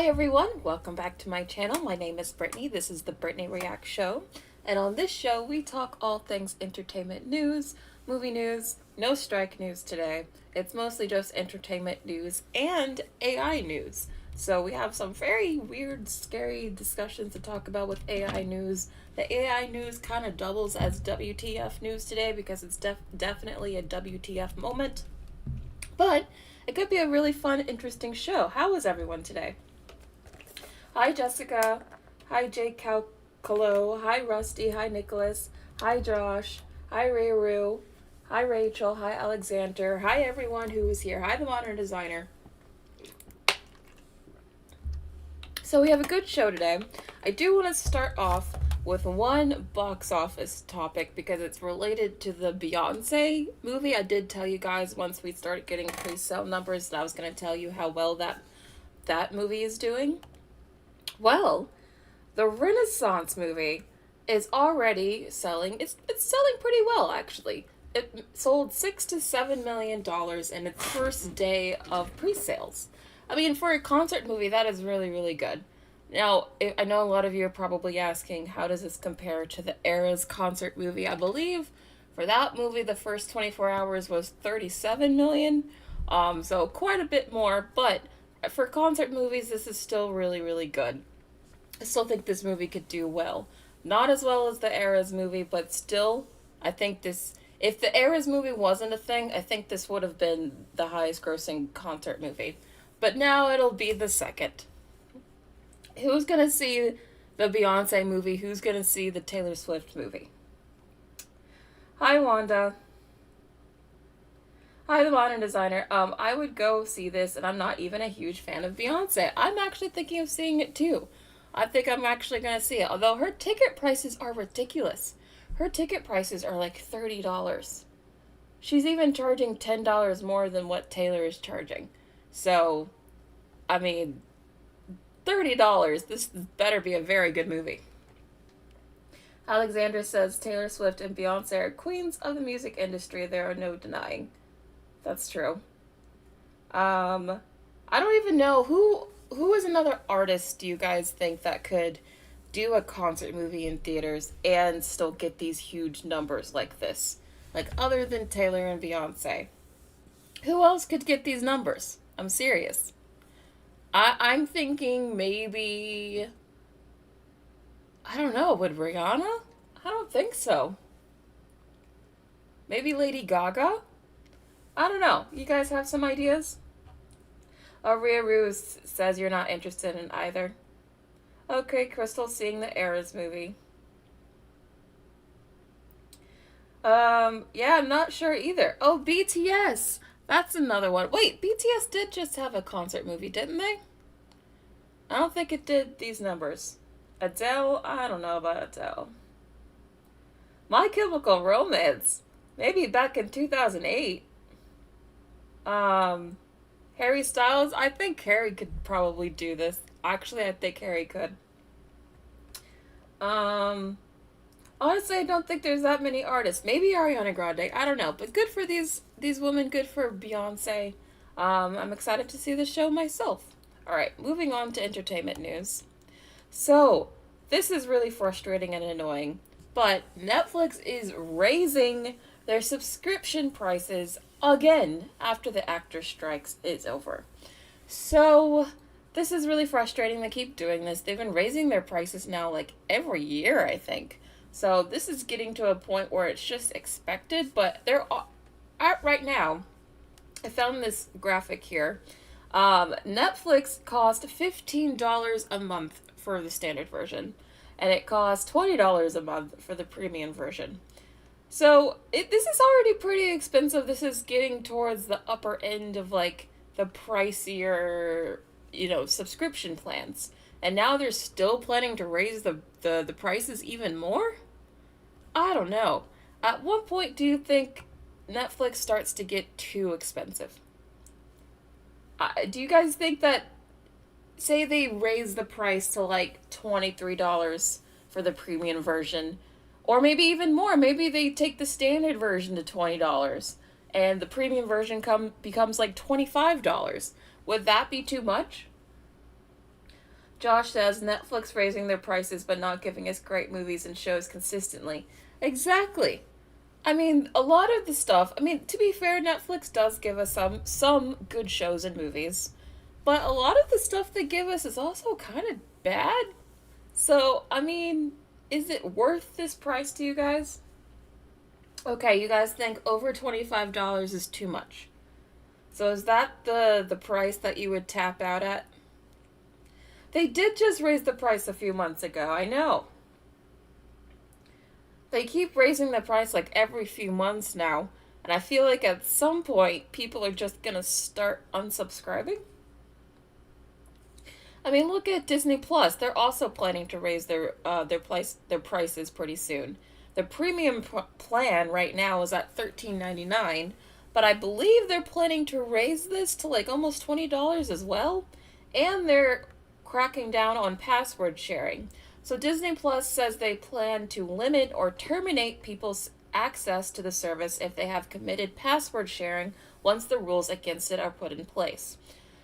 Hi everyone, welcome back to my channel. My name is Brittany. This is the Brittany React Show. And on this show, we talk all things entertainment news, movie news, no strike news today. It's mostly just entertainment news and AI news. So we have some very weird, scary discussions to talk about with AI news. The AI news kind of doubles as WTF news today because it's definitely a WTF moment. But it could be a really fun, interesting show. How is everyone today? Hi, Jessica. Hi, Jake Calcolo. Hi, Rusty. Hi, Nicholas. Hi, Josh. Hi, Rayru. Hi, Rachel. Hi, Alexander. Hi, everyone who is here. Hi, the Modern Designer. So we have a good show today. I do want to start off with one box office topic because it's related to the Beyonce movie. I did tell you guys once we started getting pre-sale numbers that I was going to tell you how well that movie is doing. Well, the Renaissance movie is already selling. It's selling pretty well, actually. It sold $6 to $7 million in its first day of pre-sales. I mean, for a concert movie, that is really, really good. Now, I know a lot of you are probably asking, how does this compare to the Eras concert movie? I believe for that movie, the first 24 hours was $37 million. So quite a bit more, but for concert movies, this is still really, really good. I still think this movie could do well. Not as well as the Eras movie, but still, I think this... If the Eras movie wasn't a thing, I think this would have been the highest grossing concert movie. But now it'll be the second. Who's gonna see the Beyonce movie? Who's gonna see the Taylor Swift movie? Hi, Wanda. Hi, the Modern Designer. I would go see this, and I'm not even a huge fan of Beyonce. I'm actually thinking of seeing it too. I think I'm actually going to see it. Although her ticket prices are ridiculous. Her ticket prices are like $30. She's even charging $10 more than what Taylor is charging. So, I mean, $30. This better be a very good movie. Alexander says Taylor Swift and Beyonce are queens of the music industry. There are no denying. That's true. I don't even know who is another artist do you guys think that could do a concert movie in theaters and still get these huge numbers like this? Like, other than Taylor and Beyonce. Who else could get these numbers? I'm serious. I'm thinking maybe... I don't know, would Rihanna? I don't think so. Maybe Lady Gaga? I don't know. You guys have some ideas? Rhea Ruse says you're not interested in either. Okay, Crystal's seeing the Eras movie. Yeah, I'm not sure either. Oh, BTS! That's another one. Wait, BTS did just have a concert movie, didn't they? I don't think it did these numbers. Adele? I don't know about Adele. My Chemical Romance. Maybe back in 2008. Harry Styles, I think Harry could probably do this. Actually, I think Harry could. Honestly, I don't think there's that many artists. Maybe Ariana Grande, I don't know. But good for these women, good for Beyonce. I'm excited to see the show myself. Alright, moving on to entertainment news. So, this is really frustrating and annoying, but Netflix is raising their subscription prices again after the actor strikes is over. So this is really frustrating. They keep doing this. They've been raising their prices now like every year, I think. So this is getting to a point where it's just expected, but they're at right now. I found this graphic here. Netflix cost $15 a month for the standard version, and it costs $20 a month for the premium version. So, this is already pretty expensive. This is getting towards the upper end of, like, the pricier, subscription plans. And now they're still planning to raise the prices even more? I don't know. At what point do you think Netflix starts to get too expensive? Do you guys think that, say they raise the price to, like, $23 for the premium version, or maybe even more. Maybe they take the standard version to $20 and the premium version becomes like $25. Would that be too much? Josh says Netflix raising their prices but not giving us great movies and shows consistently. Exactly. I mean, a lot of the stuff. I mean, to be fair, Netflix does give us some good shows and movies, but a lot of the stuff they give us is also kind of bad. So, I mean, is it worth this price to you guys? Okay, you guys think over $25 is too much. So is that the price that you would tap out at? They did just raise the price a few months ago. I know. They keep raising the price like every few months now, and I feel like at some point people are just gonna start unsubscribing. I mean, look at Disney Plus. They're also planning to raise their prices pretty soon. The premium plan right now is at $13.99, but I believe they're planning to raise this to like almost $20 as well, and they're cracking down on password sharing. So Disney Plus says they plan to limit or terminate people's access to the service if they have committed password sharing once the rules against it are put in place.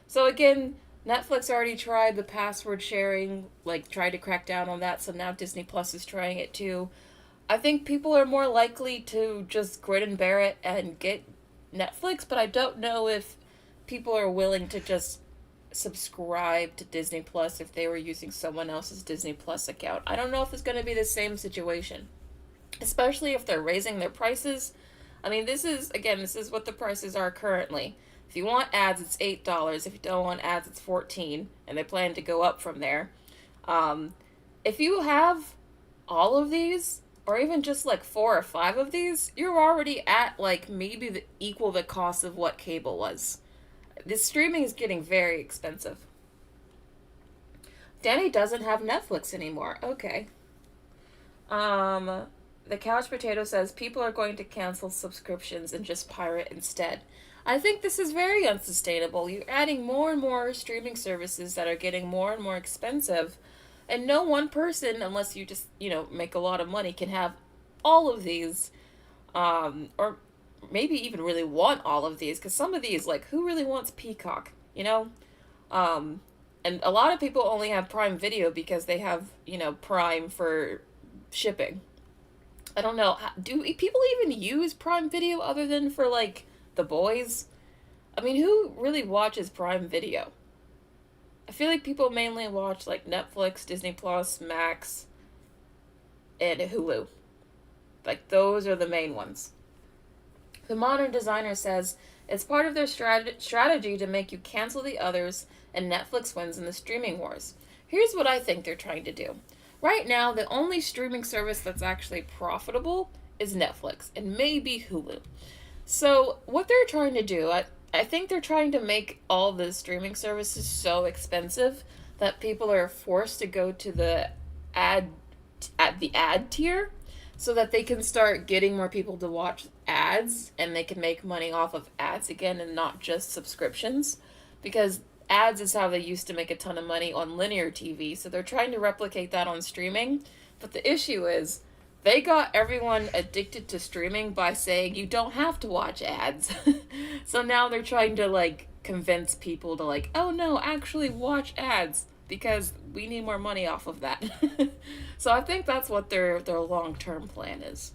So again, Netflix already tried the password sharing, like tried to crack down on that, so now Disney Plus is trying it too. I think people are more likely to just grit and bear it and get Netflix, but I don't know if people are willing to just subscribe to Disney Plus if they were using someone else's Disney Plus account. I don't know if it's going to be the same situation, especially if they're raising their prices. I mean, this is what the prices are currently. If you want ads, it's $8. If you don't want ads, it's $14, and they plan to go up from there. If you have all of these, or even just like 4 or 5 of these, you're already at like maybe equal the cost of what cable was. This streaming is getting very expensive. Danny doesn't have Netflix anymore. Okay. The Couch Potato says people are going to cancel subscriptions and just pirate instead. I think this is very unsustainable. You're adding more and more streaming services that are getting more and more expensive, and no one person, unless you just, make a lot of money, can have all of these, or maybe even really want all of these, because some of these, like, who really wants Peacock, and a lot of people only have Prime Video because they have, Prime for shipping. I don't know, do people even use Prime Video other than for, like, The Boys? I mean, who really watches Prime Video? I feel like people mainly watch, like, Netflix, Disney Plus, Max, and Hulu. Like, those are the main ones. The Modern Designer says it's part of their strategy to make you cancel the others, and Netflix wins in the streaming wars. Here's what I think they're trying to do. Right now, the only streaming service that's actually profitable is Netflix, and maybe Hulu. So, what they're trying to do, I think they're trying to make all the streaming services so expensive that people are forced to go to the ad tier, so that they can start getting more people to watch ads, and they can make money off of ads again and not just subscriptions, because ads is how they used to make a ton of money on linear TV, so they're trying to replicate that on streaming. But the issue is they got everyone addicted to streaming by saying you don't have to watch ads. So now they're trying to, like, convince people to, like, oh no, actually watch ads, because we need more money off of that. So I think that's what their long-term plan is.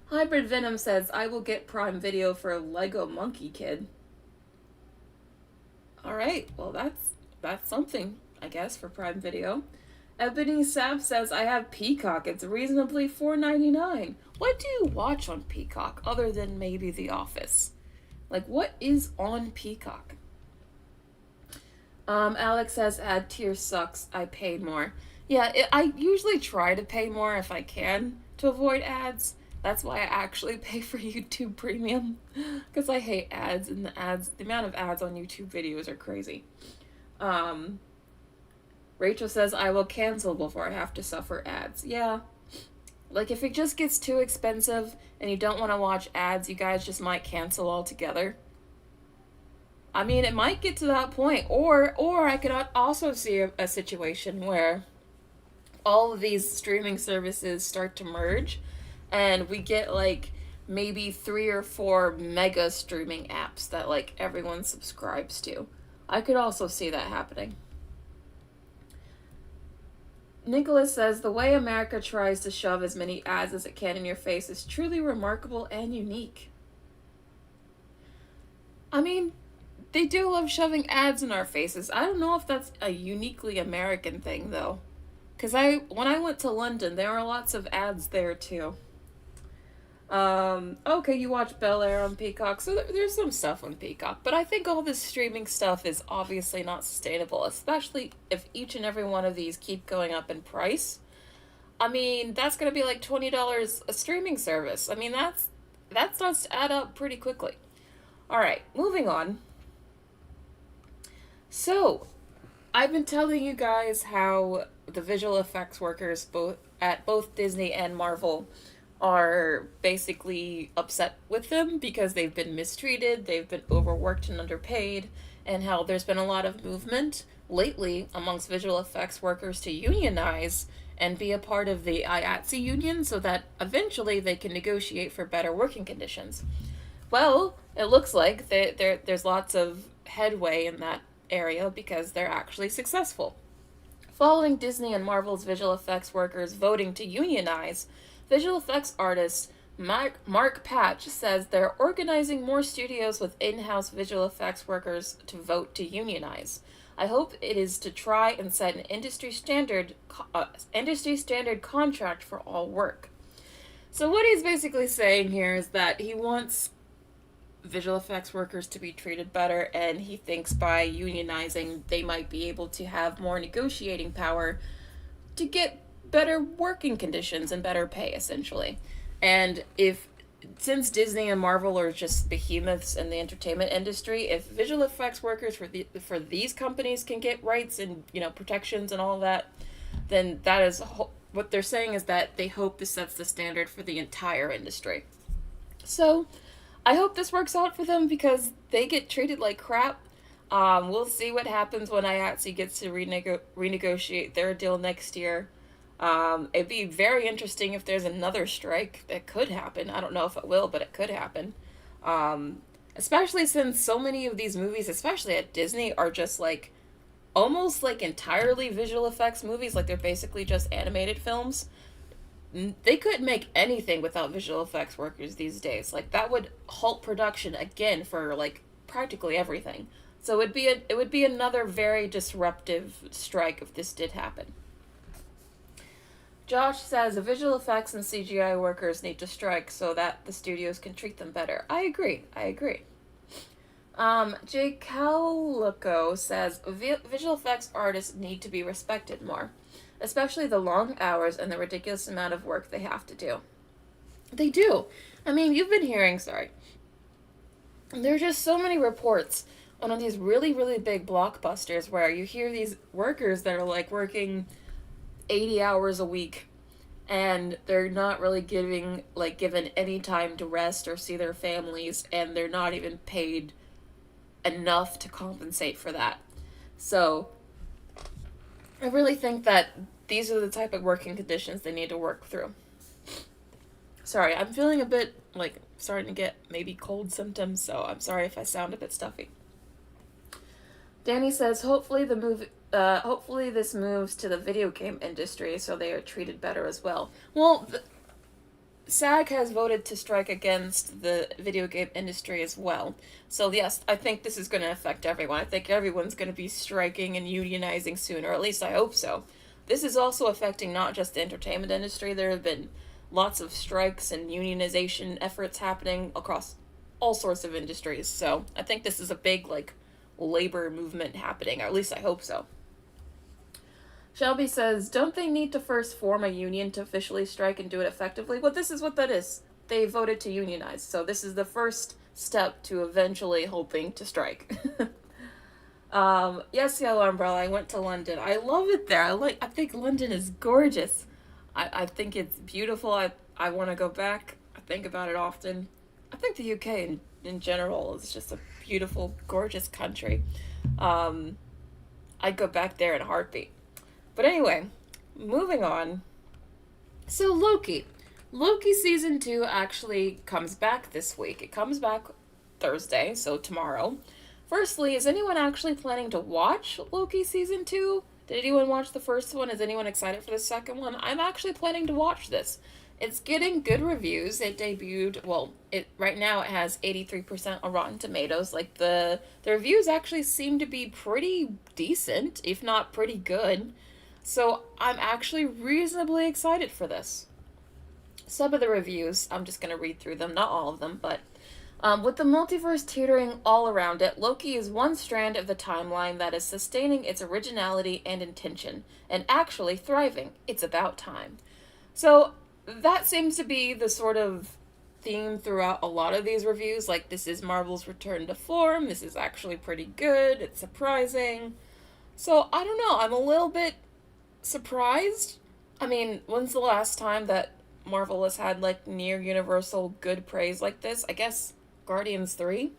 Hybrid Venom says, I will get Prime Video for Lego Monkey Kid. Alright, well that's something, I guess, for Prime Video. Ebony Sab says, I have Peacock. It's reasonably $4.99. What do you watch on Peacock other than maybe The Office? Like, what is on Peacock? Alex says, ad tier sucks. I paid more. Yeah, I usually try to pay more if I can to avoid ads. That's why I actually pay for YouTube Premium, because I hate ads, and the amount of ads on YouTube videos are crazy. Rachel says, I will cancel before I have to suffer ads. Yeah. Like, if it just gets too expensive and you don't want to watch ads, you guys just might cancel altogether. I mean, it might get to that point. Or I could also see a situation where all of these streaming services start to merge, and we get, like, maybe 3 or 4 mega streaming apps that, like, everyone subscribes to. I could also see that happening. Nicholas says, the way America tries to shove as many ads as it can in your face is truly remarkable and unique. I mean, they do love shoving ads in our faces. I don't know if that's a uniquely American thing, though. Because when I went to London, there were lots of ads there, too. Okay, you watch Bel Air on Peacock, so there's some stuff on Peacock, but I think all this streaming stuff is obviously not sustainable, especially if each and every one of these keep going up in price. I mean, that's gonna be like $20 a streaming service. I mean, that starts to add up pretty quickly. All right, moving on. So, I've been telling you guys how the visual effects workers both Disney and Marvel are basically upset with them because they've been mistreated, they've been overworked and underpaid, and how there's been a lot of movement lately amongst visual effects workers to unionize and be a part of the IATSE union so that eventually they can negotiate for better working conditions. Well, it looks like there's lots of headway in that area because they're actually successful. Following Disney and Marvel's visual effects workers voting to unionize, visual effects artist Mark Patch says they're organizing more studios with in-house visual effects workers to vote to unionize. I hope it is to try and set an industry standard contract for all work. So what he's basically saying here is that he wants visual effects workers to be treated better, and he thinks by unionizing they might be able to have more negotiating power to get better working conditions and better pay, essentially. And since Disney and Marvel are just behemoths in the entertainment industry, if visual effects workers for these companies can get rights and protections and all of that, then that is what they're saying is that they hope this sets the standard for the entire industry. So I hope this works out for them because they get treated like crap. We'll see what happens when IATSE gets to renegotiate their deal next year. It'd be very interesting if there's another strike. That could happen. I don't know if it will, but it could happen. Especially since so many of these movies, especially at Disney, are just like almost like entirely visual effects movies. Like they're basically just animated films. They couldn't make anything without visual effects workers these days. Like that would halt production again for like practically everything. So it would be another very disruptive strike if this did happen. Josh says the visual effects and CGI workers need to strike so that the studios can treat them better. I agree. Jay Calico says visual effects artists need to be respected more, especially the long hours and the ridiculous amount of work they have to do. They do. I mean, you've been hearing, there are just so many reports on these really, really big blockbusters where you hear these workers that are like working 80 hours a week and they're not really given any time to rest or see their families, and they're not even paid enough to compensate for that. So I really think that these are the type of working conditions they need to work through. Sorry, I'm feeling a bit starting to get maybe cold symptoms, so I'm sorry if I sound a bit stuffy. Danny says hopefully this moves to the video game industry so they are treated better as well. Well, SAG has voted to strike against the video game industry as well. So yes, I think this is going to affect everyone. I think everyone's going to be striking and unionizing soon, or at least I hope so. This is also affecting not just the entertainment industry. There have been lots of strikes and unionization efforts happening across all sorts of industries. So I think this is a big labor movement happening, or at least I hope so. Shelby says, don't they need to first form a union to officially strike and do it effectively? Well, this is what that is. They voted to unionize, so this is the first step to eventually hoping to strike. Yes, Yellow Umbrella, I went to London. I love it there. I think London is gorgeous. I think it's beautiful. I want to go back. I think about it often. I think the UK in general is just a beautiful, gorgeous country. I'd go back there in a heartbeat. But anyway, moving on. So Loki. Loki season 2 actually comes back this week. It comes back Thursday, so tomorrow. Firstly, is anyone actually planning to watch Loki season 2? Did anyone watch the first one? Is anyone excited for the second one? I'm actually planning to watch this. It's getting good reviews. It debuted, well, it right now it has 83% on Rotten Tomatoes. Like the reviews actually seem to be pretty decent, if not pretty good. So, I'm actually reasonably excited for this. Some of the reviews, I'm just going to read through them, not all of them, but with the multiverse teetering all around it, Loki is one strand of the timeline that is sustaining its originality and intention, and actually thriving. It's about time. So, that seems to be the sort of theme throughout a lot of these reviews. Like, this is Marvel's return to form, this is actually pretty good, it's surprising. So, I don't know, I'm a little bit surprised. I mean, when's the last time that Marvel has had, like, near universal good praise like this? I guess Guardians 3.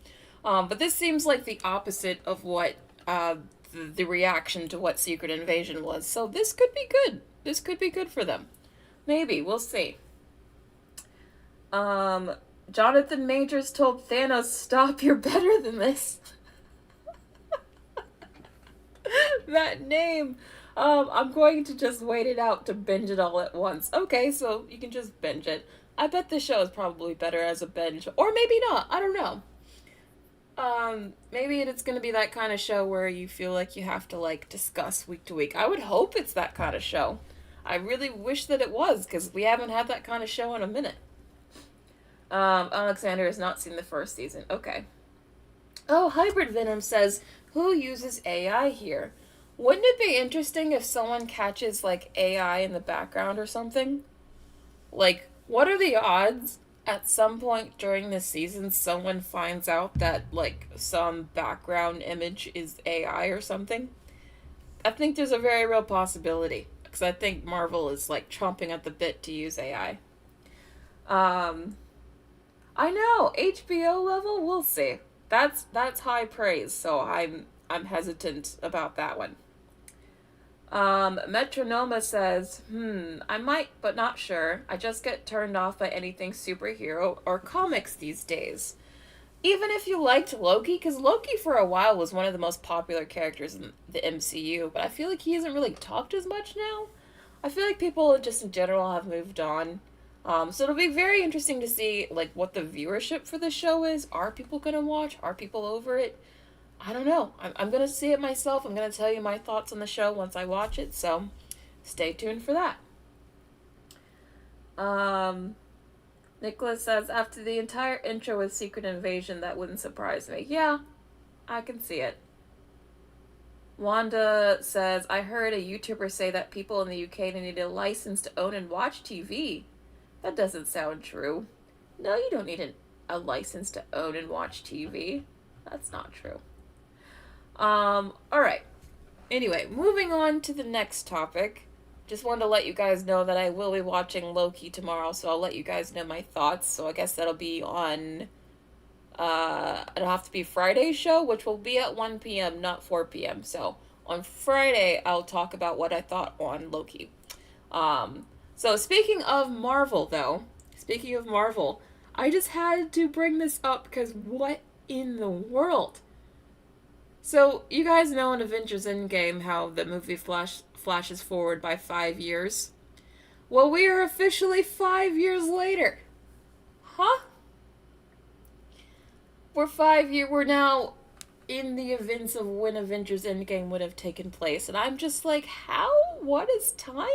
But this seems like the opposite of what the reaction to what Secret Invasion was. So this could be good. This could be good for them. Maybe. We'll see. Jonathan Majors told Thanos, "Stop, you're better than this." That name. I'm going to just wait it out to binge it all at once. Okay, so you can just binge it. I bet this show is probably better as a binge. Or maybe not. I don't know. Maybe it's going to be that kind of show where you feel like you have to, like, discuss week to week. I would hope it's that kind of show. I really wish that it was, because we haven't had that kind of show in a minute. Alexander has not seen the first season. Okay. Oh, Hybrid Venom says, who uses AI here? Wouldn't it be interesting if someone catches, like, AI in the background or something? Like, what are the odds at some point during this season someone finds out that, like, some background image is AI or something? I think there's a very real possibility, because I think Marvel is, like, chomping at the bit to use AI. I know, HBO level, we'll see. That's high praise, so I'm hesitant about that one. Metronoma says, I might, but not sure. I just get turned off by anything superhero or comics these days. Even if you liked Loki, because Loki for a while was one of the most popular characters in the MCU, but I feel like he hasn't really talked as much now. I feel like people just in general have moved on. So it'll be very interesting to see, like, what the viewership for the show is. Are people gonna watch? Are people over it? I don't know. I'm gonna see it myself. I'm gonna tell you my thoughts on the show once I watch it, so stay tuned for that. Nicholas says, after the entire intro with Secret Invasion, that wouldn't surprise me. Yeah, I can see it. Wanda says, I heard a YouTuber say that people in the UK need a license to own and watch TV. That doesn't sound true. No, you don't need a license to own and watch TV. That's not true. Alright. Anyway, moving on to the next topic. Just wanted to let you guys know that I will be watching Loki tomorrow, so I'll let you guys know my thoughts. So I guess that'll be on, it'll have to be Friday's show, which will be at 1 p.m., not 4 p.m. So on Friday, I'll talk about what I thought on Loki. So speaking of Marvel, I just had to bring this up because what in the world? So, you guys know in Avengers Endgame how the movie flashes forward by 5 years? Well, we are officially 5 years later. Huh? We're now in the events of when Avengers Endgame would have taken place. And I'm just like, how? What is time?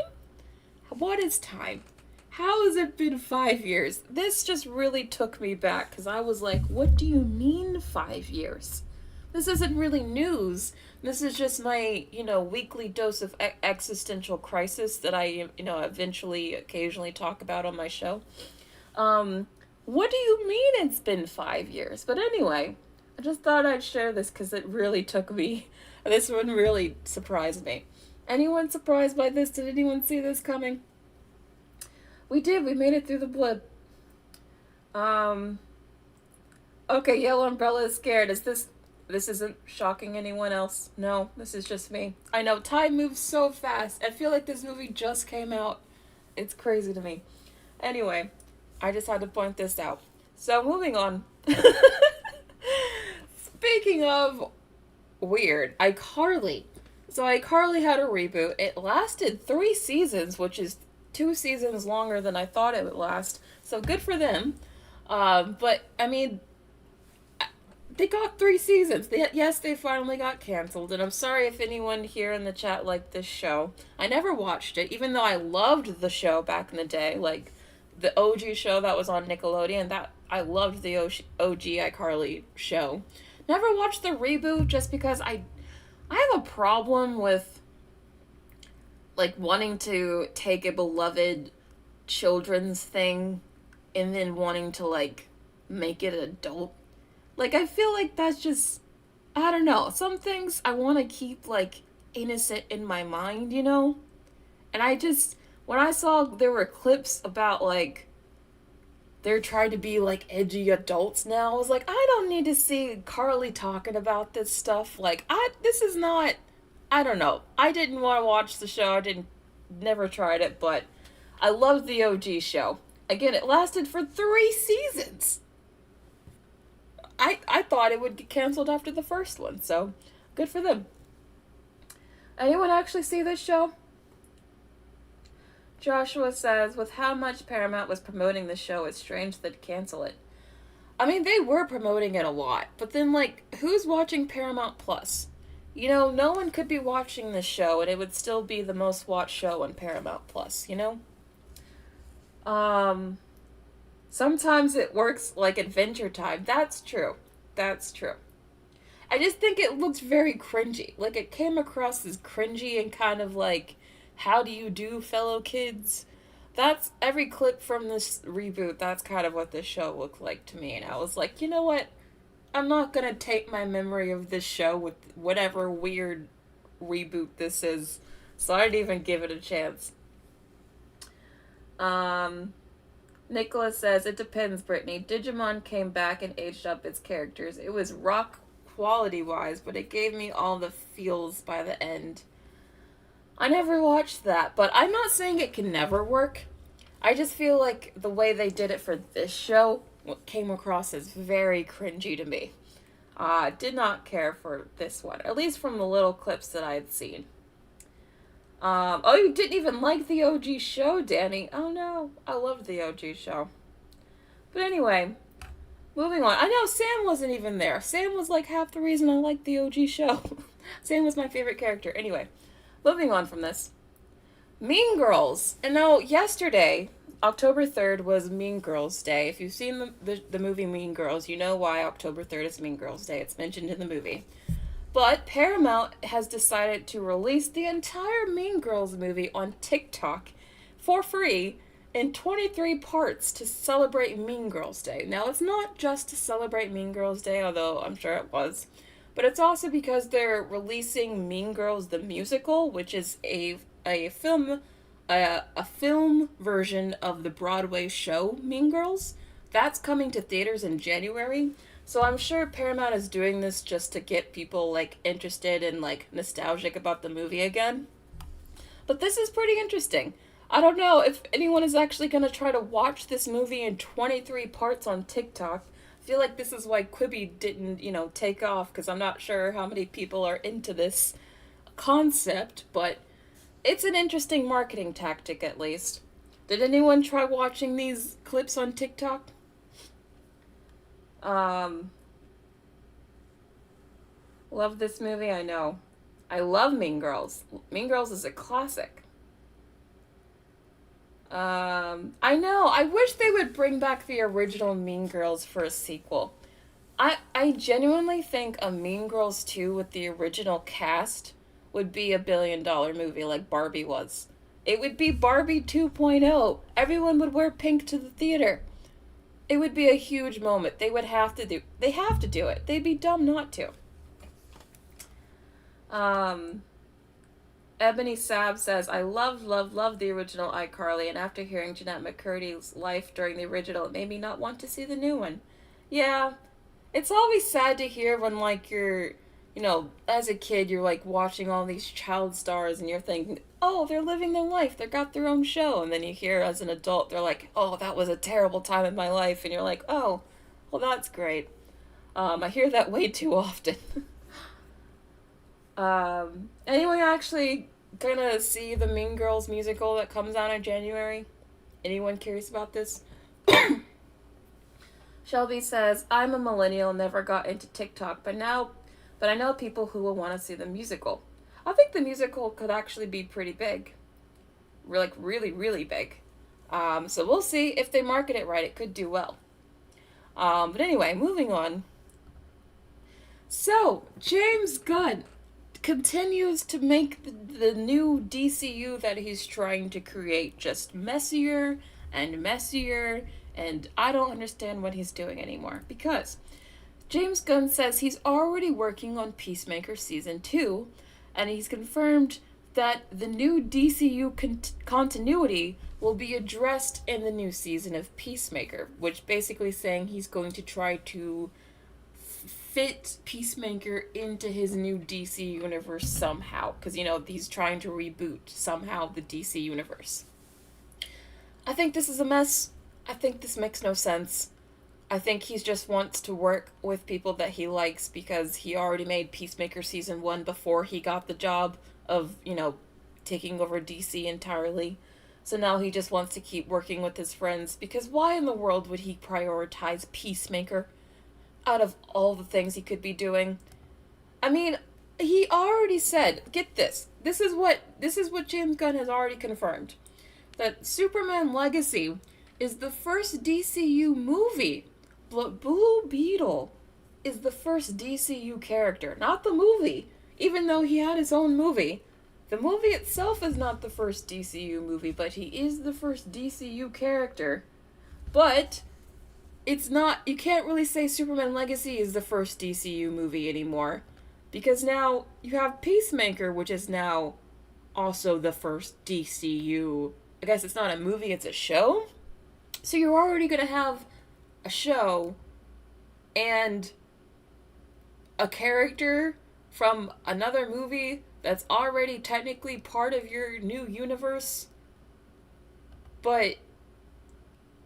What is time? How has it been 5 years? This just really took me back, because I was like, what do you mean 5 years? This isn't really news. This is just my, weekly dose of existential crisis that I, eventually, occasionally talk about on my show. What do you mean it's been 5 years? But anyway, I just thought I'd share this because it really took me. This one really surprised me. Anyone surprised by this? Did anyone see this coming? We did. We made it through the blip. Okay, Yellow Umbrella is scared. This isn't shocking anyone else? No, this is just me. I know, time moves so fast. I feel like this movie just came out. It's crazy to me. Anyway, I just had to point this out. So, moving on. Speaking of weird, iCarly. So iCarly had a reboot. It lasted 3 seasons, which is 2 seasons longer than I thought it would last. So good for them. But I mean, they got 3 seasons. Yes, they finally got canceled, and I'm sorry if anyone here in the chat liked this show. I never watched it, even though I loved the show back in the day, like the OG show that was on Nickelodeon. That I loved the OG iCarly show. Never watched the reboot just because I have a problem with like wanting to take a beloved children's thing and then wanting to like make it adult. Like I feel like that's just I don't know. Some things I want to keep like innocent in my mind, you know? And I just when I saw there were clips about like they're trying to be like edgy adults now, I was like, I don't need to see Carly talking about this stuff. Like this is not I don't know. I didn't want to watch the show. I didn't never tried it, but I loved the OG show. Again, it lasted for 3 seasons. I thought it would get canceled after the first one, so good for them. Anyone actually see this show? Joshua says, with how much Paramount was promoting the show, it's strange they'd cancel it. I mean, they were promoting it a lot, but then, like, who's watching Paramount Plus? You know, no one could be watching this show, and it would still be the most watched show on Paramount Plus, you know? Sometimes it works like Adventure Time. That's true. That's true. I just think it looks very cringy. Like, it came across as cringy and kind of like, how do you do, fellow kids? That's every clip from this reboot. That's kind of what this show looked like to me. And I was like, you know what? I'm not gonna take my memory of this show with whatever weird reboot this is. So I didn't even give it a chance. Nicholas says, it depends, Brittany. Digimon came back and aged up its characters. It was rock quality-wise, but it gave me all the feels by the end. I never watched that, but I'm not saying it can never work. I just feel like the way they did it for this show came across as very cringy to me. Did not care for this one, at least from the little clips that I had seen. Oh, you didn't even like the OG show, Danny. Oh no, I loved the OG show. But anyway, moving on. I know Sam wasn't even there. Sam was like half the reason I liked the OG show. Sam was my favorite character. Anyway, moving on from this. Mean Girls. And now, yesterday, October 3rd, was Mean Girls Day. If you've seen the movie Mean Girls, you know why October 3rd is Mean Girls Day. It's mentioned in the movie. But Paramount has decided to release the entire Mean Girls movie on TikTok for free in 23 parts to celebrate Mean Girls Day. Now, it's not just to celebrate Mean Girls Day, although I'm sure it was, but it's also because they're releasing Mean Girls the Musical, which is a film version of the Broadway show Mean Girls. That's coming to theaters in January. So I'm sure Paramount is doing this just to get people like interested and like nostalgic about the movie again. But this is pretty interesting. I don't know if anyone is actually going to try to watch this movie in 23 parts on TikTok. I feel like this is why Quibi didn't, take off, because I'm not sure how many people are into this concept, but it's an interesting marketing tactic at least. Did anyone try watching these clips on TikTok? Love this movie, I know. I love Mean Girls. Mean Girls is a classic. I know. I wish they would bring back the original Mean Girls for a sequel. I genuinely think a Mean Girls 2 with the original cast would be $1 billion movie like Barbie was. It would be Barbie 2.0. Everyone would wear pink to the theater. It would be a huge moment. They have to do it. They'd be dumb not to. Ebony Sab says, I love the original iCarly, and after hearing Jeanette McCurdy's life during the original, it made me not want to see the new one. Yeah, it's always sad to hear when, like, you're, as a kid, you're, like, watching all these child stars, and you're thinking, oh, they're living their life, they got their own show, and then you hear as an adult, they're like, oh, that was a terrible time in my life, and you're like, oh, well, that's great. I hear that way too often. Anyone actually gonna see the Mean Girls musical that comes out in January? Anyone curious about this? Shelby says, I'm a millennial, never got into TikTok, but I know people who will want to see the musical. I think the musical could actually be pretty big. Like, really, really big. So we'll see. If they market it right, it could do well. But anyway, moving on. So, James Gunn continues to make the new DCU that he's trying to create just messier and messier, and I don't understand what he's doing anymore. Because James Gunn says he's already working on Peacemaker Season 2, and he's confirmed that the new DCU continuity will be addressed in the new season of Peacemaker, which basically saying he's going to try to fit Peacemaker into his new DC universe somehow, because he's trying to reboot somehow the DC universe. I think this is a mess. I think this makes no sense. I think he just wants to work with people that he likes because he already made Peacemaker Season 1 before he got the job of, taking over DC entirely. So now he just wants to keep working with his friends, because why in the world would he prioritize Peacemaker out of all the things he could be doing? I mean, he already said, get this. This is what James Gunn has already confirmed. That Superman Legacy is the first DCU movie. Blue Beetle is the first DCU character, not the movie, even though he had his own movie. The movie itself is not the first DCU movie, but he is the first DCU character. But it's not, you can't really say Superman Legacy is the first DCU movie anymore, because now you have Peacemaker, which is now also the first DCU. I guess it's not a movie, it's a show. So you're already going to have a show and a character from another movie that's already technically part of your new universe, but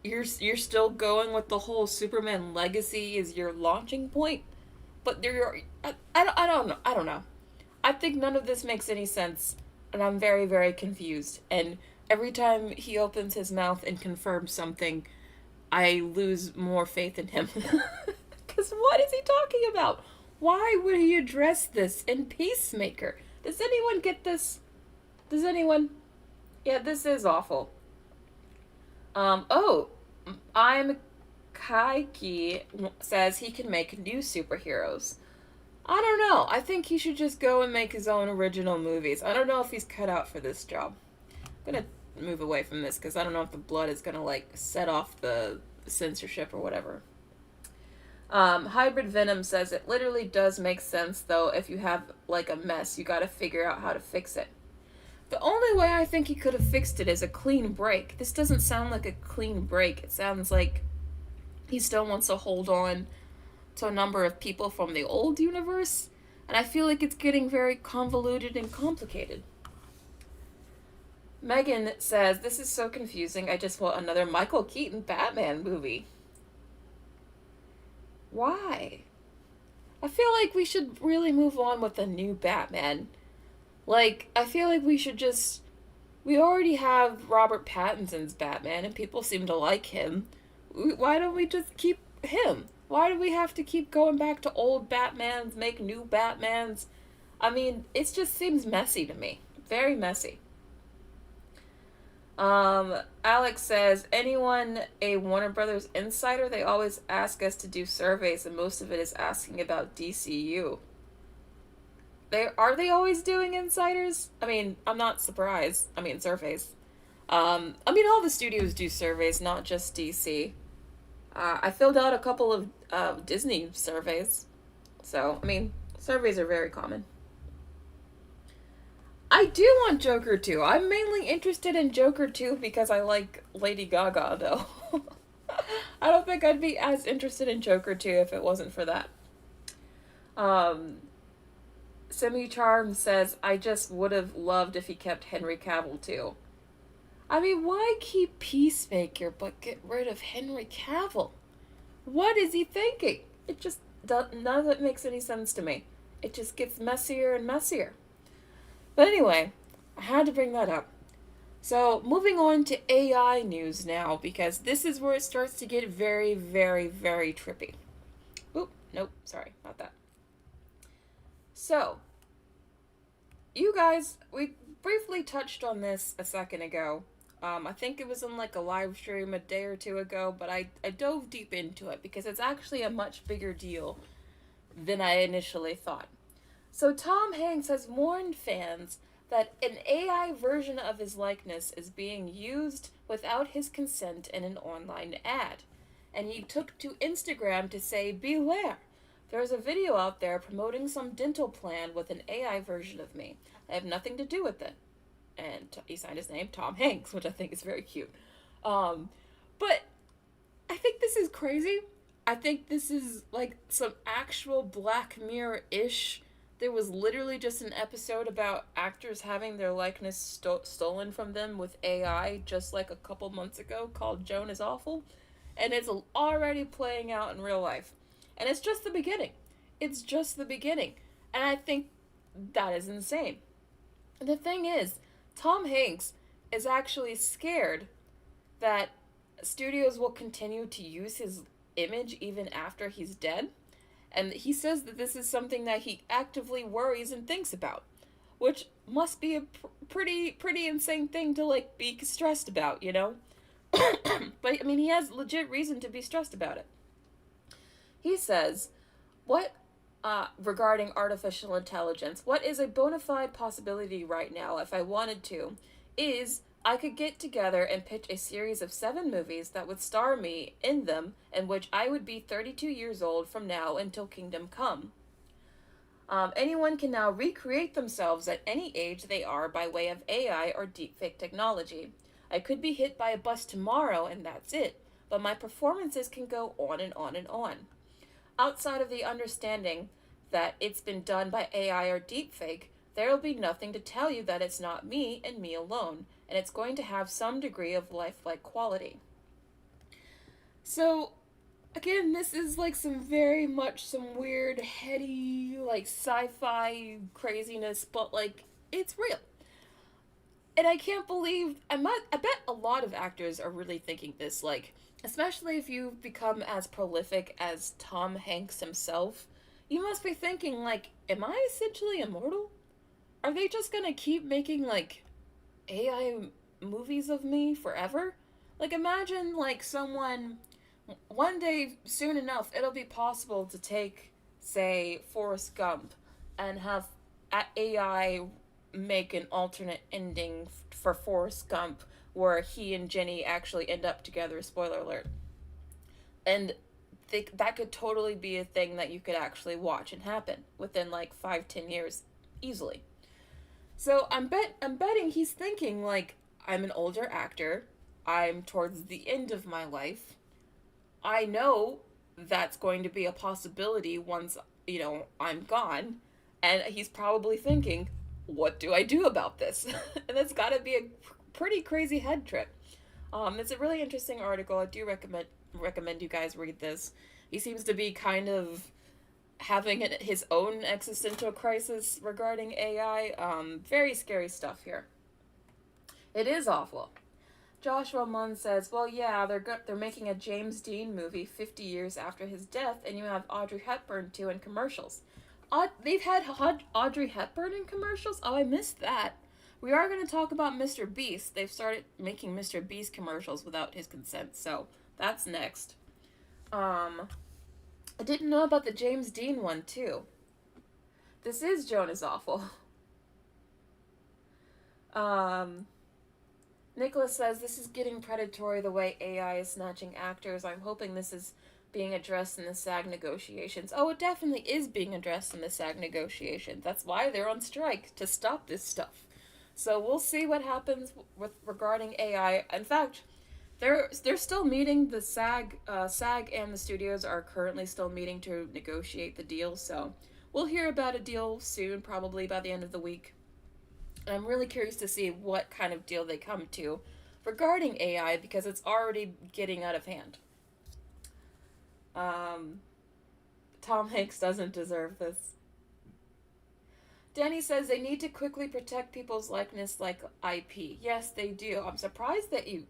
you're still going with the whole Superman Legacy as your launching point. But I don't know. I think none of this makes any sense, and I'm very, very confused. And every time he opens his mouth and confirms something, I lose more faith in him. Because what is he talking about? Why would he address this in Peacemaker? Does anyone get this? Does anyone? Yeah, this is awful. I'm Kaiki says he can make new superheroes. I don't know. I think he should just go and make his own original movies. I don't know if he's cut out for this job. I'm gonna move away from this because I don't know if the blood is gonna set off the censorship or whatever. Hybrid Venom says it literally does make sense though. If you have a mess, you gotta figure out how to fix it. The only way I think he could have fixed it is a clean break. This doesn't sound like a clean break. It sounds like he still wants to hold on to a number of people from the old universe, and I feel like it's getting very convoluted and complicated. Megan says, this is so confusing, I just want another Michael Keaton Batman movie. Why? I feel like we should really move on with a new Batman. I feel like we should just... We already have Robert Pattinson's Batman, and people seem to like him. Why don't we just keep him? Why do we have to keep going back to old Batmans, make new Batmans? I mean, it just seems messy to me. Very messy. Alex says, anyone a Warner Brothers insider? They always ask us to do surveys, and most of it is asking about DCU. Are they always doing insiders? I mean, I'm not surprised. I mean, surveys. All the studios do surveys, not just DC. I filled out a couple of Disney surveys. So, surveys are very common. I do want Joker 2. I'm mainly interested in Joker 2 because I like Lady Gaga, though. I don't think I'd be as interested in Joker 2 if it wasn't for that. Semi-Charm says, I just would have loved if he kept Henry Cavill, too. I mean, why keep Peacemaker but get rid of Henry Cavill? What is he thinking? It just none of it makes any sense to me. It just gets messier and messier. But anyway, I had to bring that up. So, moving on to AI news now, because this is where it starts to get very, very, very trippy. Oop, nope, sorry, not that. So, you guys, we briefly touched on this a second ago. I think it was in like a live stream a day or two ago, but I dove deep into it because it's actually a much bigger deal than I initially thought. So, Tom Hanks has warned fans that an AI version of his likeness is being used without his consent in an online ad. And he took to Instagram to say, beware. There's a video out there promoting some dental plan with an AI version of me. I have nothing to do with it. And he signed his name, Tom Hanks, which I think is very cute. But I think this is crazy. I think this is like some actual Black Mirror ish. There was literally just an episode about actors having their likeness stolen from them with AI just like a couple months ago called Joan is Awful. And it's already playing out in real life. And it's just the beginning. It's just the beginning. And I think that is insane. And the thing is, Tom Hanks is actually scared that studios will continue to use his image even after he's dead. And he says that this is something that he actively worries and thinks about, which must be a pretty insane thing to like be stressed about, you know? But I mean, he has legit reason to be stressed about it. He says, what regarding artificial intelligence, what is a bona fide possibility right now, if I wanted to, is I could get together and pitch a series of 7 movies that would star me in them, in which I would be 32 years old from now until Kingdom Come. Anyone can now recreate themselves at any age they are by way of AI or deepfake technology. I could be hit by a bus tomorrow and that's it, but my performances can go on and on and on. Outside of the understanding that it's been done by AI or deepfake, there will be nothing to tell you that it's not me and me alone, and it's going to have some degree of lifelike quality. So, again, this is like some weird, heady, like sci fi craziness, but like, it's real. And I can't believe, I bet a lot of actors are really thinking this, like, especially if you've become as prolific as Tom Hanks himself, you must be thinking, like, am I essentially immortal? Are they just gonna keep making, like, AI movies of me forever? Like, imagine, like, someone, one day, soon enough, it'll be possible to take, say, Forrest Gump and have AI make an alternate ending for Forrest Gump where he and Jenny actually end up together, spoiler alert. And that could totally be a thing that you could actually watch and happen within like 5-10 years easily. So I'm betting he's thinking like, I'm an older actor, I'm towards the end of my life. I know that's going to be a possibility once, I'm gone. And he's probably thinking, what do I do about this? And that's got to be a pretty crazy head trip. It's a really interesting article. I do recommend you guys read this. He seems to be kind of having his own existential crisis regarding AI. Very scary stuff here. It is awful. Joshua Munn says, "Well, yeah, they're making a James Dean movie 50 years after his death, and you have Audrey Hepburn too in commercials." They've had Audrey Hepburn in commercials? Oh, I missed that. We are going to talk about Mr. Beast. They've started making Mr. Beast commercials without his consent, so that's next. I didn't know about the James Dean one, too. This is Joan is Awful. Nicholas says, this is getting predatory the way AI is snatching actors. I'm hoping this is being addressed in the SAG negotiations. Oh, it definitely is being addressed in the SAG negotiations. That's why they're on strike, to stop this stuff. So we'll see what happens regarding AI. In fact, they're still meeting. The SAG and the studios are currently still meeting to negotiate the deal. So we'll hear about a deal soon, probably by the end of the week. And I'm really curious to see what kind of deal they come to regarding AI, because it's already getting out of hand. Tom Hanks doesn't deserve this. Danny says they need to quickly protect people's likeness like IP. Yes, they do. I'm surprised that you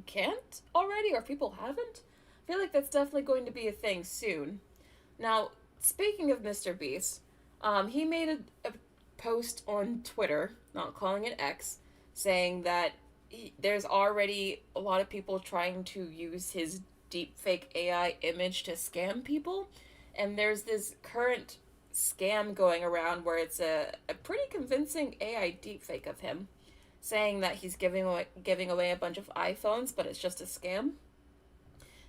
can't already, or people haven't. I feel like that's definitely going to be a thing soon. Now, speaking of Mr. Beast, he made a post on Twitter, not calling it X, saying that there's already a lot of people trying to use his deepfake AI image to scam people. And there's this current scam going around where it's a pretty convincing AI deepfake of him saying that he's giving away a bunch of iPhones, but it's just a scam.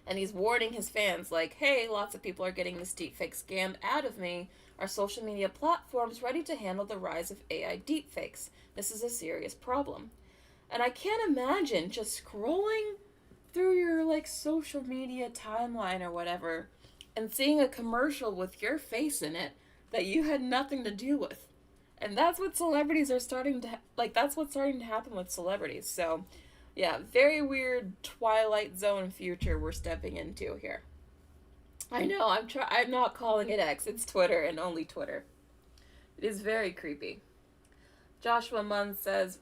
And he's warning his fans, like, hey, lots of people are getting this deepfake scam out of me. Are social media platforms ready to handle the rise of AI deepfakes? This is a serious problem. And I can't imagine just scrolling through your, like, social media timeline or whatever and seeing a commercial with your face in it that you had nothing to do with. And that's what celebrities are starting to, that's what's starting to happen with celebrities. So, yeah, very weird Twilight Zone future we're stepping into here. I know, I'm not calling it X, it's Twitter and only Twitter. It is very creepy. Joshua Munn says,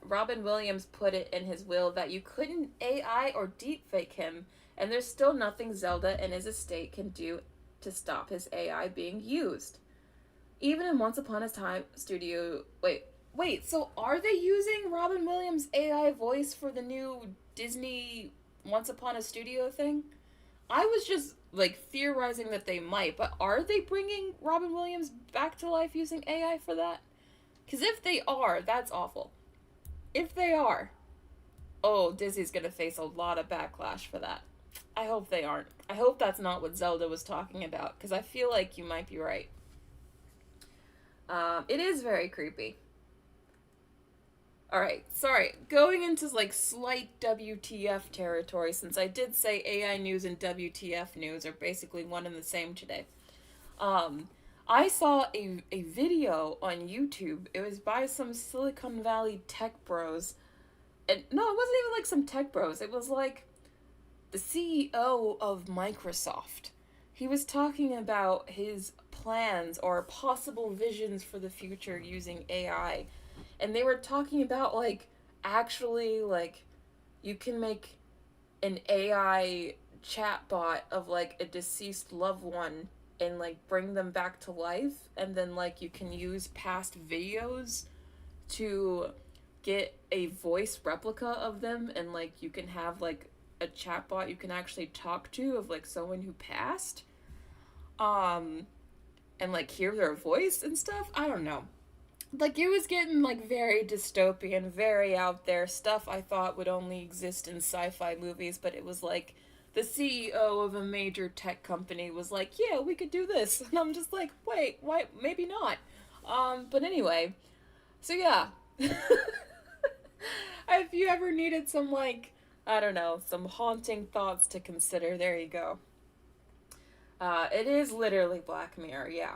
Robin Williams put it in his will that you couldn't AI or deepfake him, and there's still nothing Zelda and his estate can do to stop his AI being used. Even in Once Upon a Time studio... Wait, so are they using Robin Williams' AI voice for the new Disney Once Upon a Studio thing? I was just, theorizing that they might, but are they bringing Robin Williams back to life using AI for that? Because if they are, that's awful. If they are, oh, Disney's gonna face a lot of backlash for that. I hope they aren't. I hope that's not what Zelda was talking about, because I feel like you might be right. It is very creepy. Alright, sorry. Going into, slight WTF territory, since I did say AI news and WTF news are basically one and the same today. I saw a video on YouTube. It was by some Silicon Valley tech bros. And no, it wasn't even some tech bros. It was the CEO of Microsoft. He was talking about his plans or possible visions for the future using AI. And they were talking about, actually, you can make an AI chatbot of, a deceased loved one and, bring them back to life. And then, you can use past videos to get a voice replica of them. And, you can have, a chatbot you can actually talk to of, someone who passed. And, hear their voice and stuff. I don't know. It was getting, very dystopian, very out there stuff I thought would only exist in sci-fi movies, but it was, the CEO of a major tech company was yeah, we could do this. And I'm just wait, why? Maybe not. But anyway. So, yeah. If you ever needed some, I don't know, some haunting thoughts to consider, there you go. It is literally Black Mirror, yeah.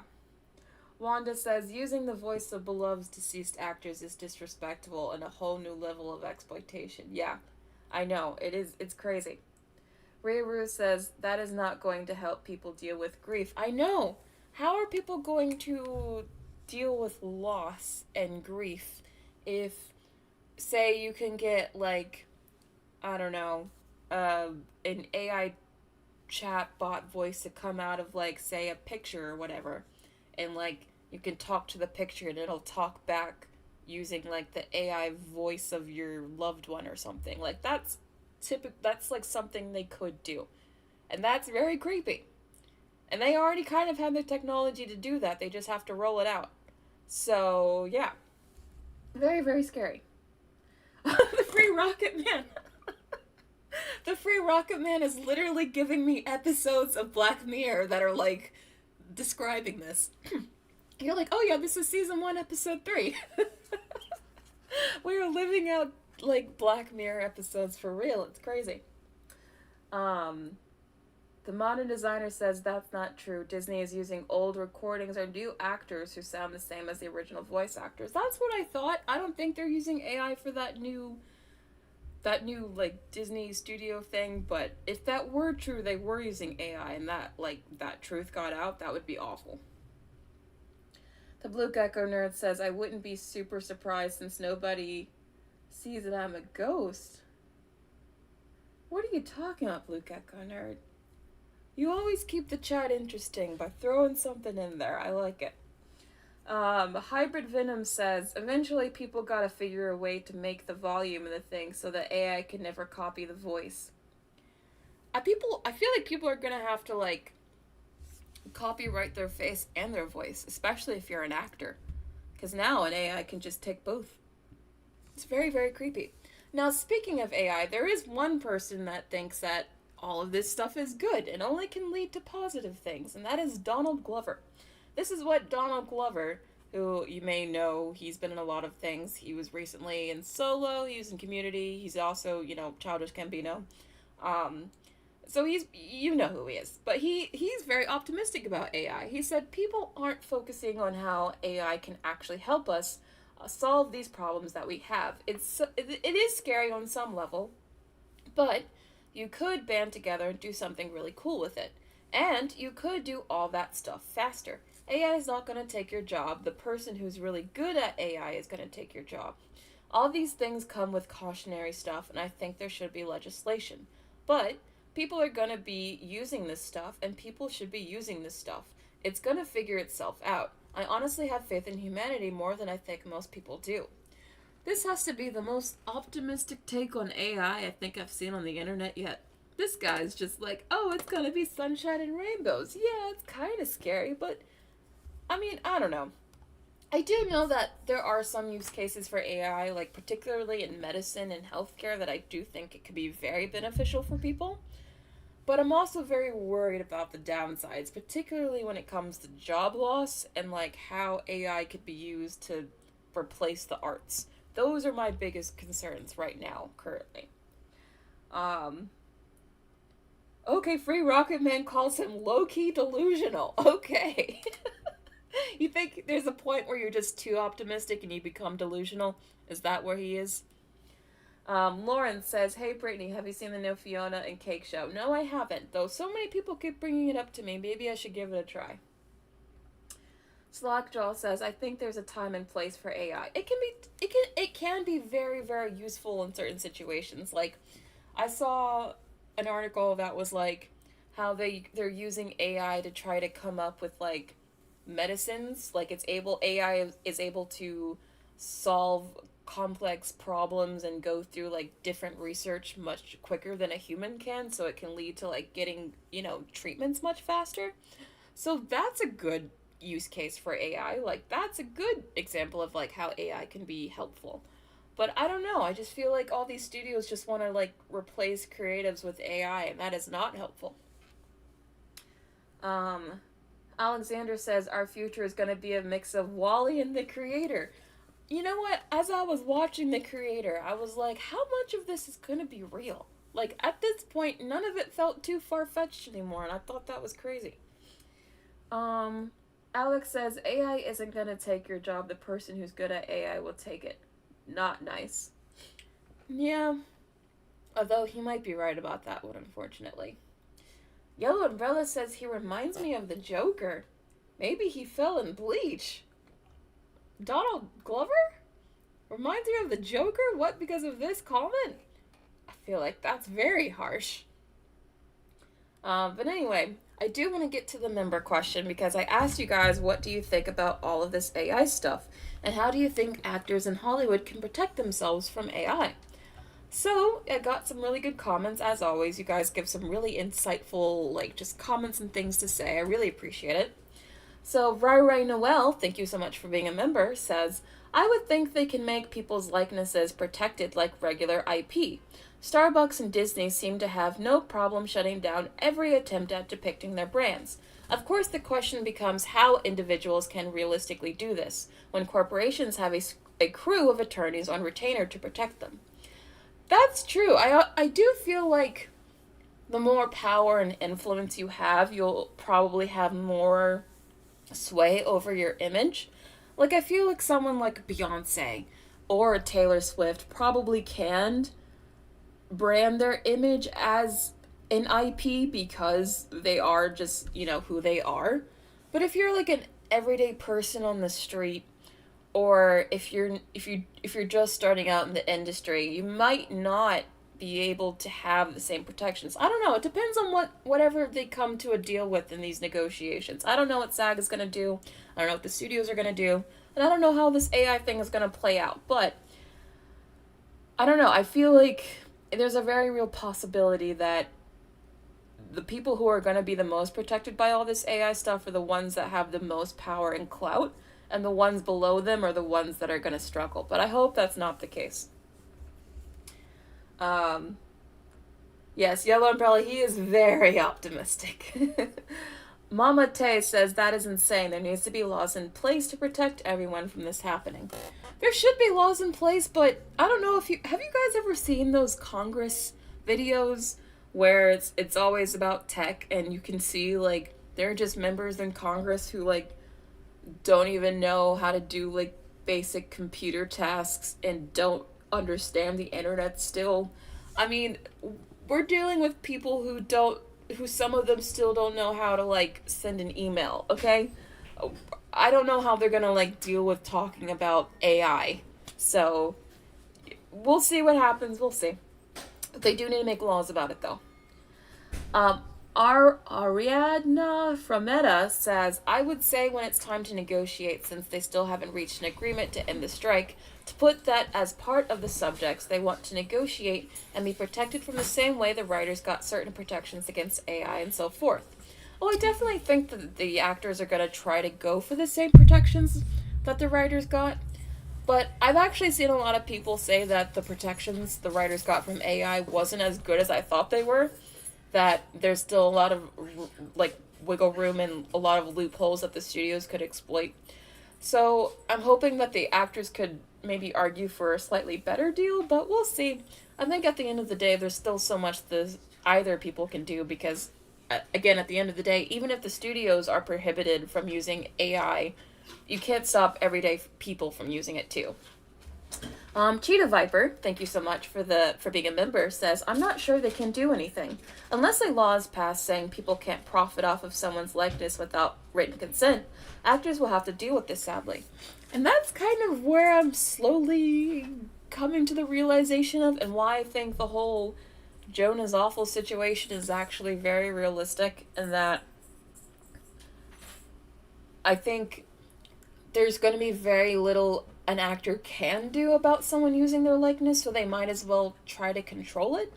Wanda says, using the voice of beloved deceased actors is disrespectful and a whole new level of exploitation. Yeah, I know. It's crazy. Ray Rue says, that is not going to help people deal with grief. I know. How are people going to deal with loss and grief if, say, you can get, I don't know, an AI chatbot voice to come out of, say, a picture or whatever, and, you can talk to the picture and it'll talk back using, the AI voice of your loved one or something. That's something they could do. And that's very creepy. And they already kind of have the technology to do that. They just have to roll it out. So, yeah. Very, very scary. The Free Rocket Man. The Free Rocket Man is literally giving me episodes of Black Mirror that are, describing this. You're oh yeah, this is season 1, episode 3. We are living out, Black Mirror episodes for real. It's crazy. The Modern Designer says that's not true. Disney is using old recordings or new actors who sound the same as the original voice actors. That's what I thought. I don't think they're using AI for that new Disney studio thing, but if that were true, they were using AI and that truth got out, that would be awful. The Blue Gecko Nerd says, I wouldn't be super surprised since nobody sees that I'm a ghost. What are you talking about, Blue Gecko Nerd? You always keep the chat interesting by throwing something in there. I like it. Hybrid Venom says, eventually people gotta figure a way to make the volume of the thing so that AI can never copy the voice. I feel like people are gonna have to, like, copyright their face and their voice, especially if you're an actor. Because now an AI can just take both. It's very, very creepy. Now, speaking of AI, there is one person that thinks that all of this stuff is good and only can lead to positive things, and that is Donald Glover. This is what Donald Glover, who you may know, he's been in a lot of things. He was recently in Solo, he was in Community, he's also, Childish Gambino. So you know who he is. But he's very optimistic about AI. He said people aren't focusing on how AI can actually help us solve these problems that we have. It is scary on some level, but you could band together and do something really cool with it. And you could do all that stuff faster. AI is not going to take your job. The person who's really good at AI is going to take your job. All these things come with cautionary stuff, and I think there should be legislation. But people are going to be using this stuff, and people should be using this stuff. It's going to figure itself out. I honestly have faith in humanity more than I think most people do. This has to be the most optimistic take on AI I think I've seen on the internet yet. This guy's just like, oh, it's gonna be sunshine and rainbows. Yeah, it's kind of scary, but I mean, I don't know. I do know that there are some use cases for AI, like particularly in medicine and healthcare, that I do think it could be very beneficial for people. But I'm also very worried about the downsides, particularly when it comes to job loss and like how AI could be used to replace the arts. Those are my biggest concerns right now, currently. Um, okay, Free Rocket Man calls him low-key delusional. Okay. You think there's a point where you're just too optimistic and you become delusional? Is that where he is? Lauren says, hey Brittany, have you seen the new Fiona and Cake show? No, I haven't, though so many people keep bringing it up to me. Maybe I should give it a try. Slackjaw says, I think there's a time and place for AI. It can be very, very useful in certain situations. Like, I saw an article that was like how they're using AI to try to come up with like medicines. Like AI is able to solve complex problems and go through like different research much quicker than a human can, so it can lead to like getting, treatments much faster. So that's a good use case for AI. Like that's a good example of like how AI can be helpful. But I don't know. I just feel like all these studios just want to like replace creatives with AI, and that is not helpful. Um, Alexander says our future is going to be a mix of Wall-E and the Creator. You know what? As I was watching the Creator, I was like, how much of this is going to be real? Like at this point, none of it felt too far-fetched anymore, and I thought that was crazy. Um, Alex says AI isn't going to take your job. The person who's good at AI will take it. Not nice. Yeah, although he might be right about that one, unfortunately. Yellow Umbrella says he reminds me of the Joker. Maybe he fell in Bleach. Donald Glover? Reminds me of the Joker? What, because of this comment? I feel like that's very harsh. But anyway, I do want to get to the member question because I asked you guys, what do you think about all of this AI stuff? And how do you think actors in Hollywood can protect themselves from AI? So, I got some really good comments, as always. You guys give some really insightful, like, just comments and things to say. I really appreciate it. So, Rai Noel, thank you so much for being a member, says, I would think they can make people's likenesses protected like regular IP. Starbucks and Disney seem to have no problem shutting down every attempt at depicting their brands. Of course, the question becomes how individuals can realistically do this, when corporations have a crew of attorneys on retainer to protect them. That's true. I do feel like the more power and influence you have, you'll probably have more sway over your image. Like, I feel like someone like Beyonce or Taylor Swift probably can brand their image as an IP because they are just, who they are. But if you're like everyday person on the street, or if you're just starting out in the industry, you might not be able to have the same protections. I don't know. It depends on whatever they come to a deal with in these negotiations. I don't know what SAG is going to do. I don't know what the studios are going to do. And I don't know how this AI thing is going to play out. But I don't know. I feel like there's a very real possibility that the people who are going to be the most protected by all this AI stuff are the ones that have the most power and clout, and the ones below them are the ones that are going to struggle. But I hope that's not the case. Yes, Yellow Umbrella, he is very optimistic. Mama Tay says that is insane. There needs to be laws in place to protect everyone from this happening. There should be laws in place, but I don't know if you have you guys ever seen those Congress videos where it's always about tech, and you can see like they're just members in Congress who like don't even know how to do like basic computer tasks and don't understand the internet still. I mean, we're dealing with people who some of them still don't know how to like send an email, okay? I don't know how they're gonna like deal with talking about AI. So we'll see what happens, we'll see. But they do need to make laws about it though. Our Ariadna from Meta says, I would say when it's time to negotiate, since they still haven't reached an agreement to end the strike, to put that as part of the subjects they want to negotiate and be protected from the same way the writers got certain protections against AI and so forth. Well, I definitely think that the actors are going to try to go for the same protections that the writers got. But I've actually seen a lot of people say that the protections the writers got from AI wasn't as good as I thought they were. That there's still a lot of like wiggle room and a lot of loopholes that the studios could exploit. So I'm hoping that the actors could maybe argue for a slightly better deal, but we'll see. I think at the end of the day, there's still so much that either people can do because, again, at the end of the day, even if the studios are prohibited from using AI, you can't stop everyday people from using it too. Cheetah Viper, thank you so much for being a member, says, I'm not sure they can do anything. Unless a law is passed saying people can't profit off of someone's likeness without written consent, actors will have to deal with this, sadly. And that's kind of where I'm slowly coming to the realization of, and why I think the whole Joan is awful situation is actually very realistic, and that I think there's going to be very little an actor can do about someone using their likeness, so they might as well try to control it.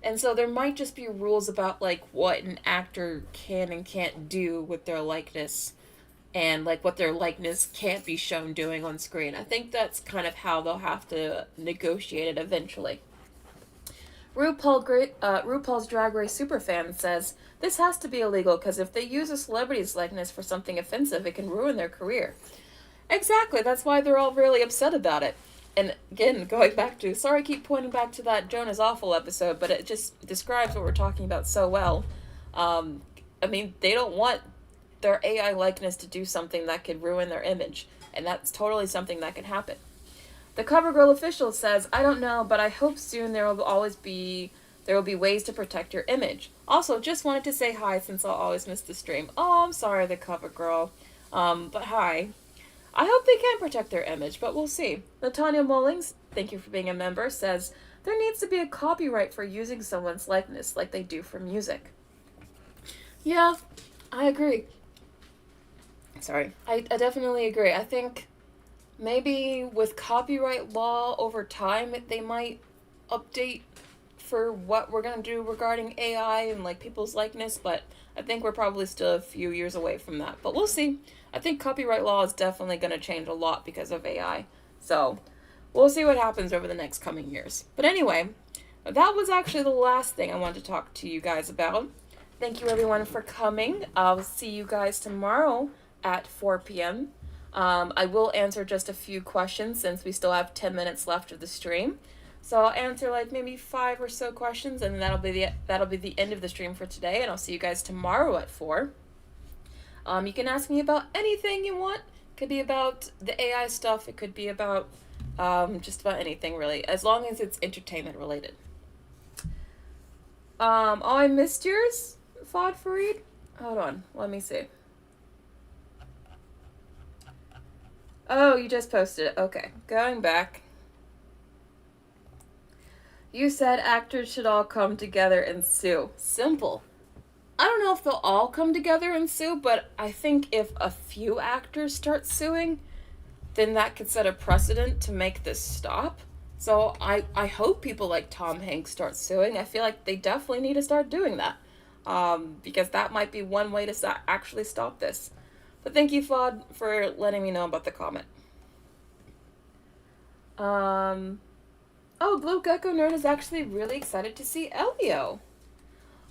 And so there might just be rules about like what an actor can and can't do with their likeness, and like what their likeness can't be shown doing on screen. I think that's kind of how they'll have to negotiate it eventually. RuPaul's Drag Race superfan says, this has to be illegal because if they use a celebrity's likeness for something offensive, it can ruin their career. Exactly, that's why they're all really upset about it. And again, going back to, sorry I keep pointing back to that Joan is awful episode, but it just describes what we're talking about so well. I mean, they don't want their AI likeness to do something that could ruin their image, and that's totally something that can happen. The CoverGirl official says, I don't know, but I hope soon there will be ways to protect your image. Also, just wanted to say hi since I'll always miss the stream. Oh, I'm sorry, the CoverGirl. But hi. I hope they can protect their image, but we'll see. Latanya Mullings, thank you for being a member, says, there needs to be a copyright for using someone's likeness like they do for music. Yeah, I agree. Sorry. I definitely agree. I think maybe with copyright law over time, they might update for what we're going to do regarding AI and like people's likeness, but I think we're probably still a few years away from that. But we'll see. I think copyright law is definitely going to change a lot because of AI. So we'll see what happens over the next coming years. But anyway, that was actually the last thing I wanted to talk to you guys about. Thank you everyone for coming. I'll see you guys tomorrow at 4 p.m. I will answer just a few questions since we still have 10 minutes left of the stream. So I'll answer like maybe 5 or so questions, and that'll be the end of the stream for today, and I'll see you guys tomorrow at 4. You can ask me about anything you want. It could be about the AI stuff. It could be about just about anything, really, as long as it's entertainment related. Oh, I missed yours, Fod Fareed? Hold on, let me see. Oh, you just posted it. Okay, going back. You said actors should all come together and sue. Simple. I don't know if they'll all come together and sue, but I think if a few actors start suing, then that could set a precedent to make this stop. So I hope people like Tom Hanks start suing. I feel like they definitely need to start doing that. Because that might be one way to actually stop this. But thank you, Fod, for letting me know about the comment. Oh, Blue Gecko Nerd is actually really excited to see Elio.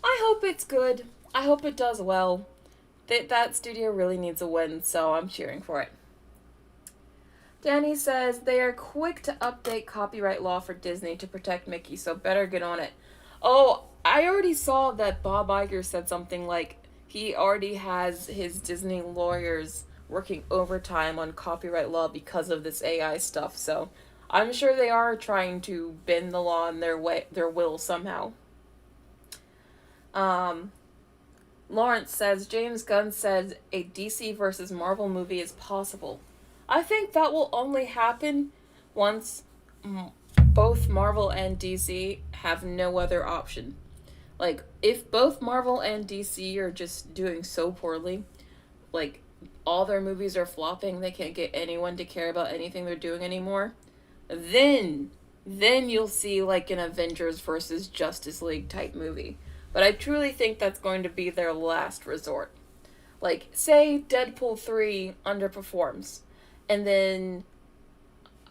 I hope it's good. I hope it does well. That studio really needs a win, so I'm cheering for it. Danny says they are quick to update copyright law for Disney to protect Mickey, so better get on it. Oh, I already saw that Bob Iger said something like he already has his Disney lawyers working overtime on copyright law because of this AI stuff, so I'm sure they are trying to bend the law in their will somehow. Lawrence says James Gunn said a DC versus Marvel movie is possible. I think that will only happen once both Marvel and DC have no other option. Like, if both Marvel and DC are just doing so poorly, like, all their movies are flopping, they can't get anyone to care about anything they're doing anymore, then you'll see, like, an Avengers versus Justice League type movie. But I truly think that's going to be their last resort. Like, say Deadpool 3 underperforms, and then,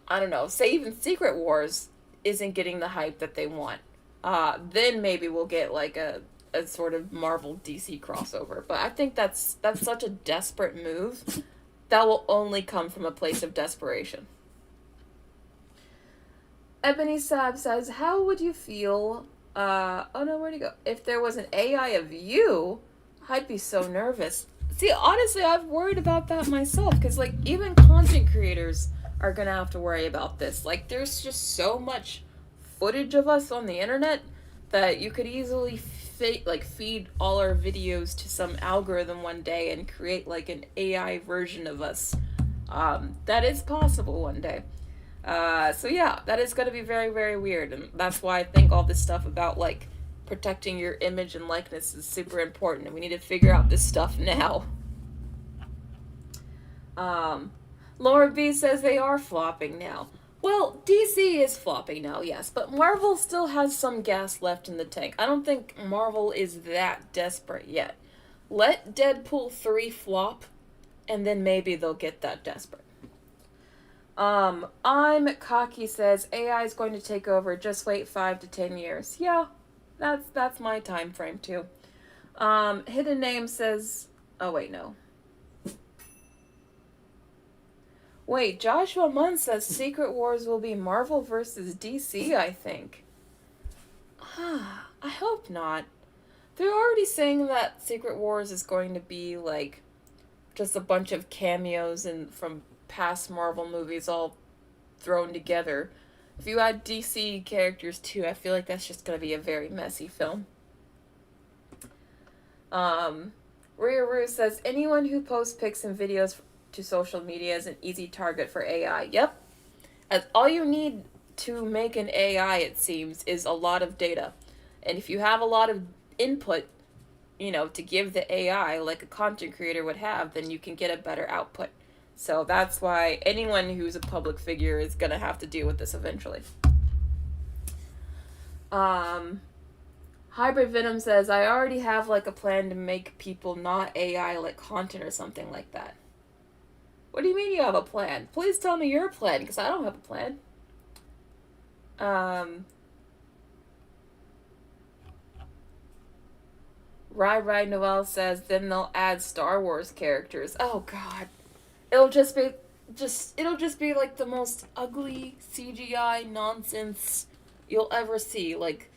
I don't know, say even Secret Wars isn't getting the hype that they want. Then maybe we'll get, like, a sort of Marvel DC crossover. But I think that's such a desperate move that will only come from a place of desperation. Ebony Sab says, how would you feel... oh no, where'd he go? If there was an AI of you, I'd be so nervous. See, honestly, I've worried about that myself, because, like, even content creators are gonna have to worry about this. Like, there's just so much footage of us on the internet that you could easily feed all our videos to some algorithm one day and create, like, an AI version of us. That is possible one day. So yeah, that is going to be very, very weird, and that's why I think all this stuff about, like, protecting your image and likeness is super important, and we need to figure out this stuff now. Laura B says they are flopping now. Well, DC is flopping now, yes, but Marvel still has some gas left in the tank. I don't think Marvel is that desperate yet. Let Deadpool 3 flop, and then maybe they'll get that desperate. I'm Cocky says AI is going to take over. Just wait 5 to 10 years. Yeah, that's my time frame too. Hidden Name says, oh wait, no. Wait, Joshua Munn says Secret Wars will be Marvel versus DC, I think. I hope not. They're already saying that Secret Wars is going to be, like, just a bunch of cameos and from past Marvel movies all thrown together. If you add DC characters too, I feel like that's just going to be a very messy film. Rhea Rue says, anyone who posts pics and videos to social media is an easy target for AI. Yep. As all you need to make an AI, it seems, is a lot of data. And if you have a lot of input, you know, to give the AI, like a content creator would have, then you can get a better output. So that's why anyone who's a public figure is going to have to deal with this eventually. Hybrid Venom says, I already have, like, a plan to make people not AI, like, content or something like that. What do you mean you have a plan? Please tell me your plan, because I don't have a plan. Rai Noel says, then they'll add Star Wars characters. Oh, God. It'll just be like the most ugly CGI nonsense you'll ever see. Like,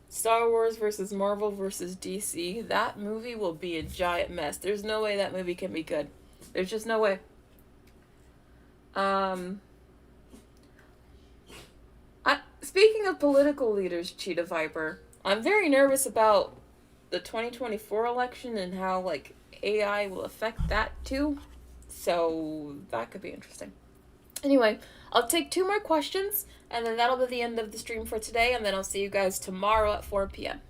Star Wars versus Marvel versus DC, that movie will be a giant mess. There's no way that movie can be good. There's just no way. Speaking of political leaders, Cheetah Viper, I'm very nervous about the 2024 election and how, like, AI will affect that too. So that could be interesting. Anyway, I'll take 2 more questions, and then that'll be the end of the stream for today, and then I'll see you guys tomorrow at 4 p.m.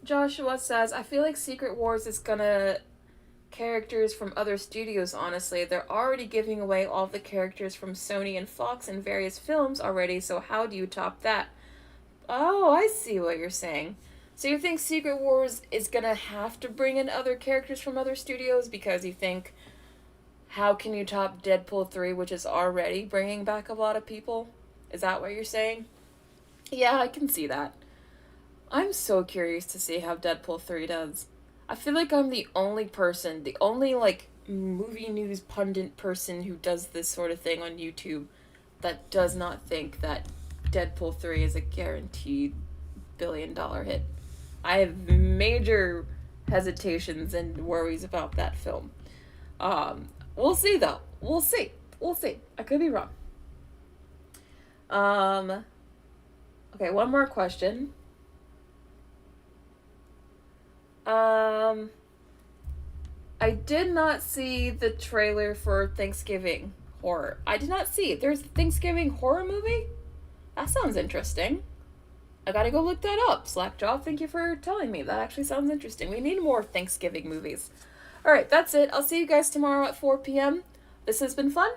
Joshua says, I feel like Secret Wars is gonna characters from other studios, honestly. They're already giving away all the characters from Sony and Fox in various films already, so how do you top that? Oh, I see what you're saying. So you think Secret Wars is gonna have to bring in other characters from other studios because you think, how can you top Deadpool 3, which is already bringing back a lot of people? Is that what you're saying? Yeah, I can see that. I'm so curious to see how Deadpool 3 does. I feel like I'm the only person, the only, like, movie news pundit person who does this sort of thing on YouTube that does not think that Deadpool 3 is a guaranteed $1 billion hit. I have major hesitations and worries about that film. We'll see, though. We'll see. We'll see. I could be wrong. Okay, one more question. I did not see the trailer for Thanksgiving horror. I did not see it. There's a Thanksgiving horror movie? That sounds interesting. I gotta go look that up. Slackjaw, thank you for telling me. That actually sounds interesting. We need more Thanksgiving movies. Alright, that's it. I'll see you guys tomorrow at 4 p.m. This has been fun.